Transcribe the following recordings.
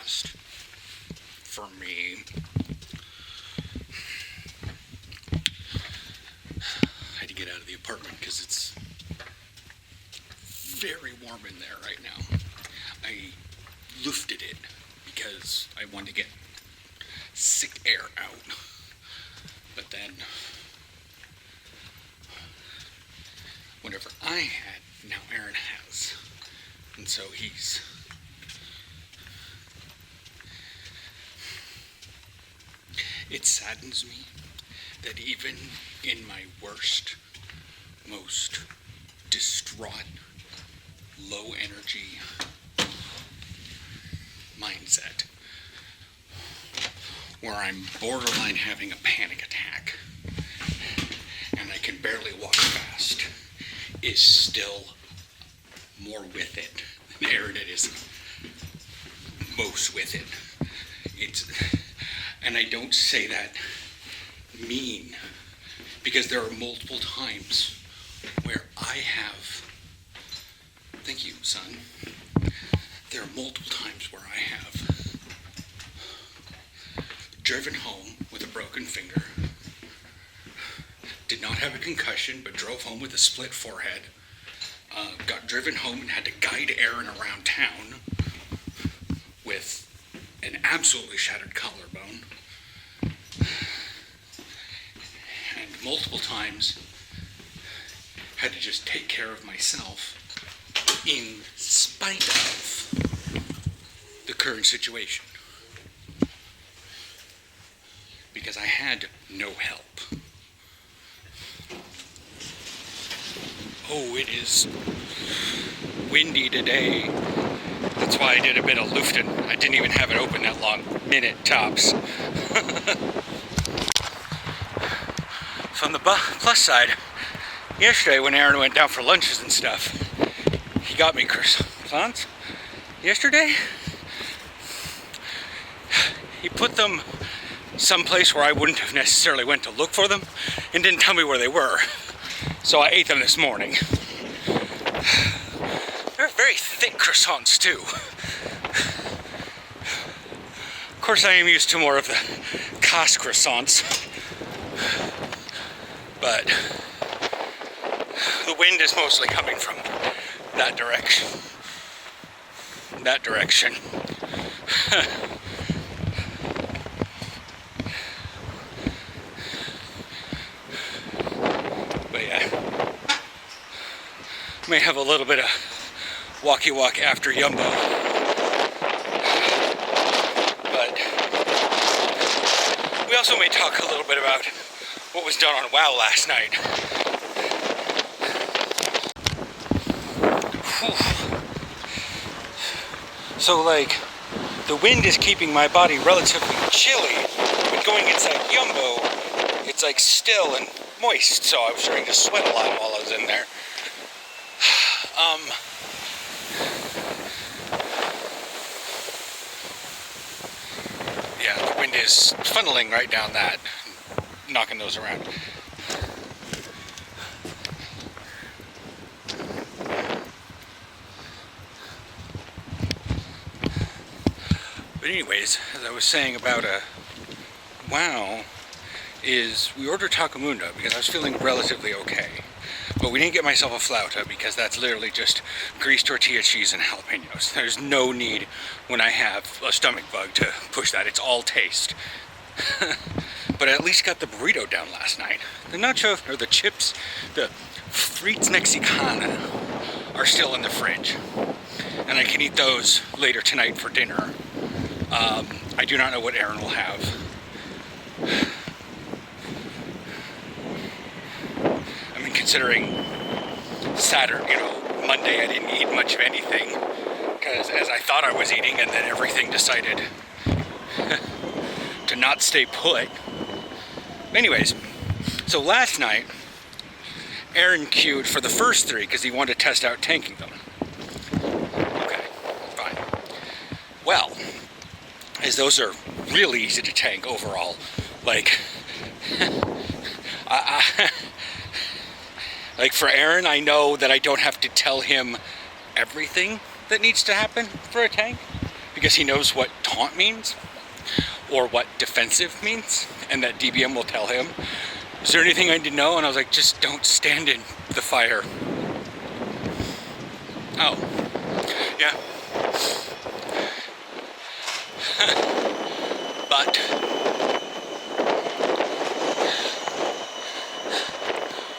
fast for me. I had to get out of the apartment because it's very warm in there right now. I lifted it because I wanted to get sick air out. But then, whatever I had, now Aaron has. And so it saddens me that even in my worst, most distraught, low energy mindset, where I'm borderline having a panic attack and I can barely walk fast, is still more with it than Aaron is most with it. And I don't say that mean, because there are multiple times where I have, thank you, son. There are multiple times where I have driven home with a broken finger, did not have a concussion, but drove home with a split forehead, got driven home and had to guide Aaron around town with an absolutely shattered collarbone, and multiple times had to just take care of myself in spite of the current situation, because I had no help. Oh, it is windy today. That's why I did a bit of lufting. I didn't even have it open that long, minute tops. So on the plus side, yesterday when Aaron went down for lunches and stuff, he got me croissants. Yesterday, he put them someplace where I wouldn't have necessarily went to look for them and didn't tell me where they were. So I ate them this morning. They're very thick croissants too. Of course I am used to more of the Cas croissants, but the wind is mostly coming from that direction. That direction. But yeah, may have a little bit of walkie walk after Yumbo, but we also may talk a little bit about what was done on WoW last night. Whew. So like, the wind is keeping my body relatively chilly, but going inside Yumbo, it's like still and moist, so I was starting to sweat a lot while I was in there. Yeah, the wind is funneling right down that, knocking those around. But anyways, as I was saying about WoW, is we ordered Takamunda because I was feeling relatively okay. But we didn't get myself a flauta because that's literally just greased tortilla cheese and jalapenos. There's no need when I have a stomach bug to push that. It's all taste. But I at least got the burrito down last night. The nacho, or the chips, the frites mexicana are still in the fridge. And I can eat those later tonight for dinner. I do not know what Aaron will have. I mean, considering Saturday, Monday I didn't eat much of anything, because as I thought I was eating, and then everything decided to not stay put. Anyways, so last night, Aaron queued for the first 3 because he wanted to test out tanking them. Okay, fine. Well, as those are really easy to tank overall, like, like for Aaron, I know that I don't have to tell him everything that needs to happen for a tank, because he knows what taunt means or what defensive means, and that DBM will tell him, is there anything I need to know? And I was like, just don't stand in the fire. Oh, yeah. But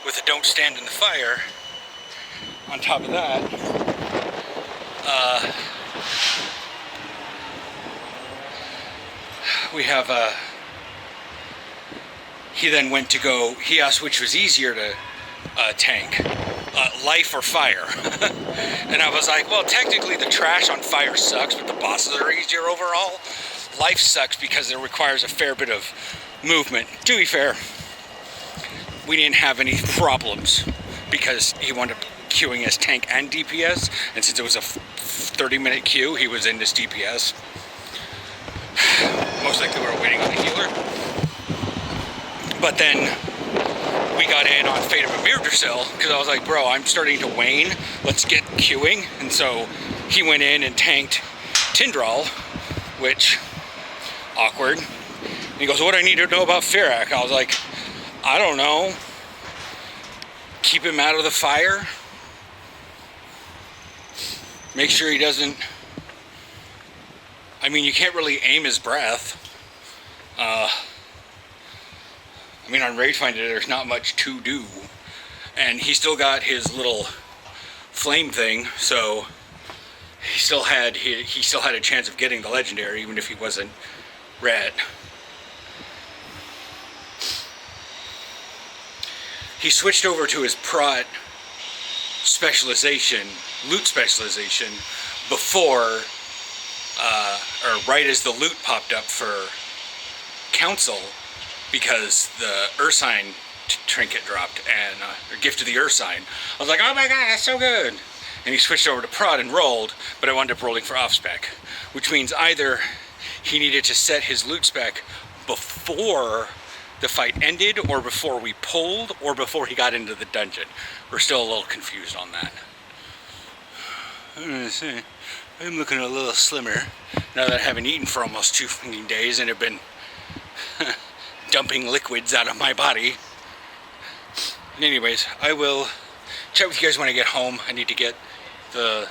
with the don't stand in the fire, on top of that, we have he then went to go, he asked which was easier to tank, life or fire. And I was like, well, technically the trash on fire sucks, but the bosses are easier overall. Life sucks because it requires a fair bit of movement. To be fair, we didn't have any problems because he wound up queuing as tank and DPS, and since it was a 30-minute queue, he was in this DPS. Most likely we were waiting on the healer. But then we got in on Fate of Amir Dracil because I was like, bro, I'm starting to wane. Let's get queuing. And so he went in and tanked Tindral, which, awkward. And he goes, what do I need to know about Firak? I was like, I don't know. Keep him out of the fire. Make sure he doesn't... I mean, you can't really aim his breath. I mean, on Ragefinder, there's not much to do. And he still got his little flame thing, so he still had a chance of getting the legendary, even if he wasn't red. He switched over to his prot specialization, loot specialization, before, or right as the loot popped up for Council, because the Ursine trinket dropped, and or gift of the Ursine. I was like, oh my god, that's so good! And he switched over to prod and rolled, but I wound up rolling for off spec, which means either he needed to set his loot spec before the fight ended, or before we pulled, or before he got into the dungeon. We're still a little confused on that. I'm looking a little slimmer now that I haven't eaten for almost 2 days and have been dumping liquids out of my body. And anyways, I will chat with you guys when I get home. I need to get the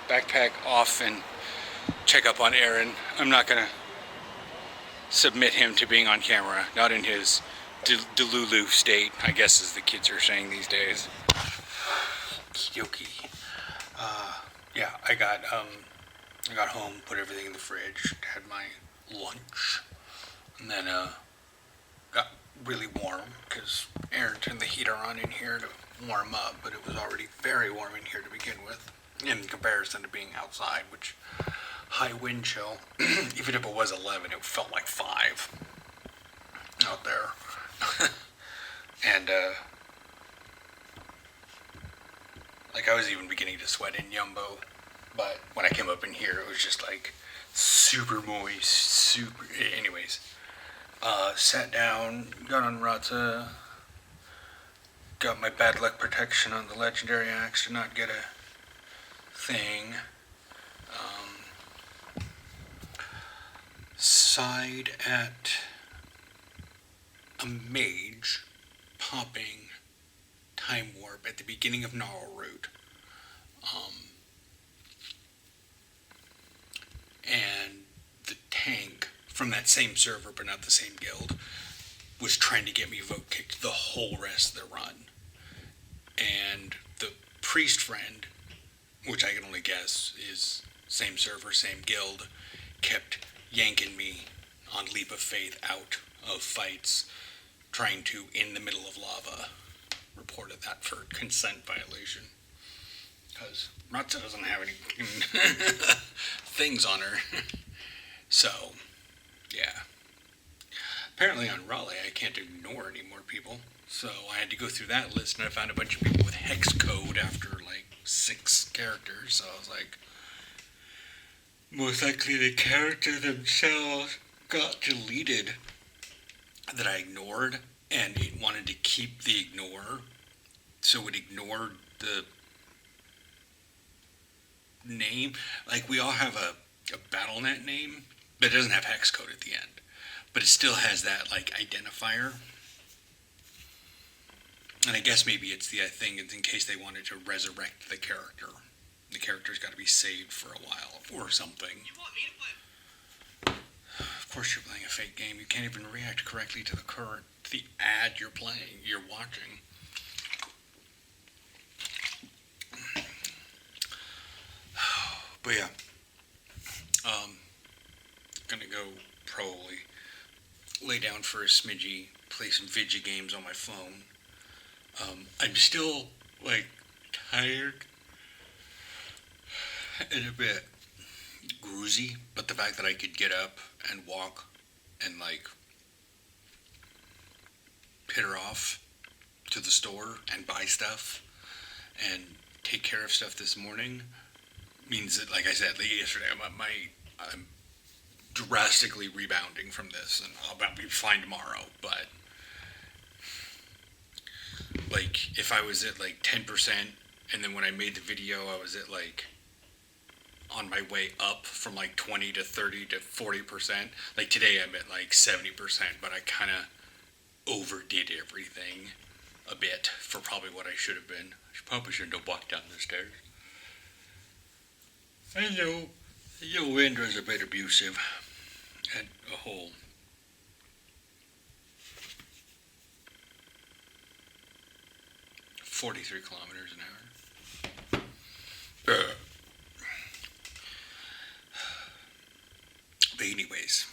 backpack off and check up on Aaron. I'm not gonna submit him to being on camera, not in his delulu state, I guess, as the kids are saying these days. Okie yeah, I got home, put everything in the fridge, had my lunch, and then got really warm because Aaron turned the heater on in here to warm up, but it was already very warm in here to begin with, in comparison to being outside, which high wind chill, even if it was 11, it felt like 5 out there. And like I was even beginning to sweat in Yumbo, but when I came up in here, it was just like super moist, anyways. Sat down, got on Ratza, got my bad luck protection on the legendary axe to not get a thing. Side at a mage popping Time Warp at the beginning of Gnarl Root. And the tank from that same server, but not the same guild, was trying to get me vote kicked the whole rest of the run. And the priest friend, which I can only guess is same server, same guild, kept yanking me on leap of faith out of fights, trying to, in the middle of lava, reported that for consent violation. Because Ratza doesn't have any things on her. So, yeah. Apparently on Raleigh I can't ignore any more people. So I had to go through that list, and I found a bunch of people with hex code after like 6 characters. So I was like, most likely the character themselves got deleted that I ignored, and it wanted to keep the ignore, so it ignored the name. Like, we all have a a BattleNet name that doesn't have hex code at the end, but it still has that like identifier. And I guess maybe it's the thing is in case they wanted to resurrect the character. The character's got to be saved for a while or something. You want me to play? Of course you're playing a fake game. You can't even react correctly to the ad you're playing, you're watching. But yeah, gonna go probably lay down for a smidgy, play some vidgy games on my phone. I'm still like tired and a bit groozy, but the fact that I could get up and walk and like pitter off to the store and buy stuff and take care of stuff this morning means that, like I said, like yesterday, I'm drastically rebounding from this, and I'll be fine tomorrow. But like, if I was at like 10%, and then when I made the video, I was at like on my way up from like 20 to 30 to 40%. Like today, I'm at like 70%, but I kind of overdid everything a bit for probably what I should have been. I probably shouldn't have walked down the stairs. I know the wind was a bit abusive at a whole 43 kilometers an hour. But anyways,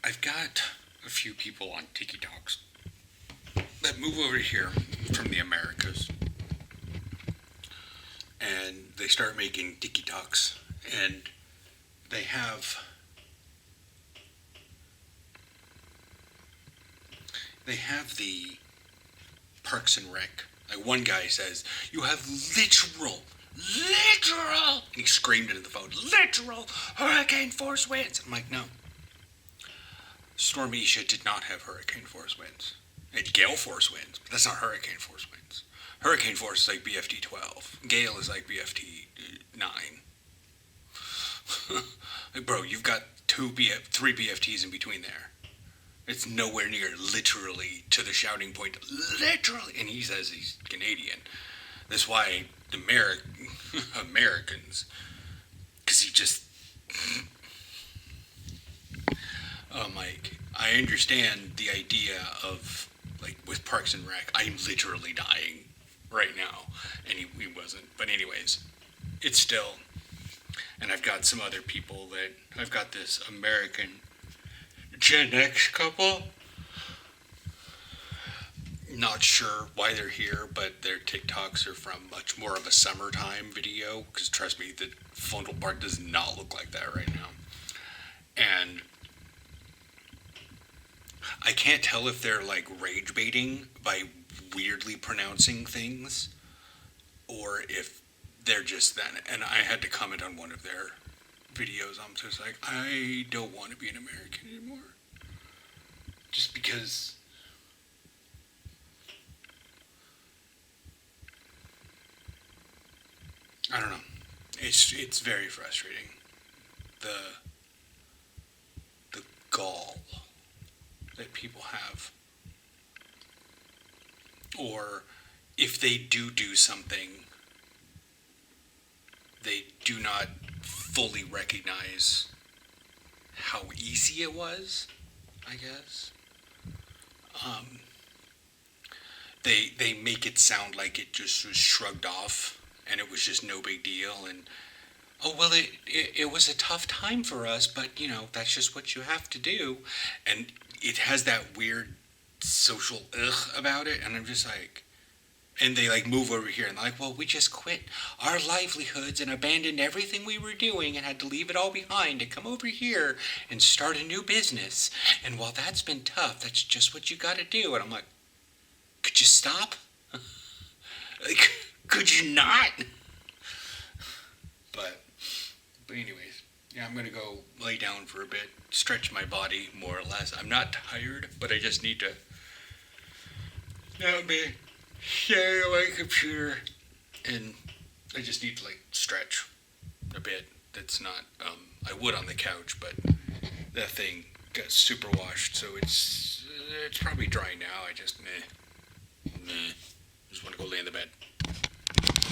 I've got a few people on TikToks that move over here from the Americas, and they start making TikToks, and they have the Parks and Rec. Like one guy says, "You have literal, and he screamed into the phone, literal hurricane force winds." I'm like, no. Storm Isha did not have hurricane force winds. It had gale force winds, but that's not hurricane force winds. Hurricane force is like BFT 12. Gale is like BFT 9. Like, bro, you've got 3 BFTs in between there. It's nowhere near literally to the shouting point. Literally. And he says he's Canadian. That's why Americans, because he just... Mike, I understand the idea of, like, with Parks and Rec, I'm literally dying right now, and he wasn't. But anyways, it's still, and I've got some other people that, I've got this American Gen X couple, not sure why they're here, but their TikToks are from much more of a summertime video, because trust me, the frontal part does not look like that right now. And I can't tell if they're like rage baiting by weirdly pronouncing things, or if they're just that. And I had to comment on one of their videos. I'm just like, I don't want to be an American anymore. Just because I don't know. It's very frustrating. The gall that people have, or if they do something, they do not fully recognize how easy it was, I guess. They make it sound like it just was shrugged off and it was just no big deal, and oh well, it was a tough time for us, but you know, that's just what you have to do. And it has that weird social about it, and I'm just like, and they like move over here and they're like, well, we just quit our livelihoods and abandoned everything we were doing and had to leave it all behind to come over here and start a new business. And while that's been tough, that's just what you got to do. And I'm like, could you stop? Like, could you not? But anyways, yeah, I'm going to go lay down for a bit, stretch my body more or less. I'm not tired, but I just need to not be staring at my computer, and I just need to like stretch. a bit. That's not. I would on the couch, but that thing got super washed, so it's probably dry now. I just meh. Just want to go lay in the bed.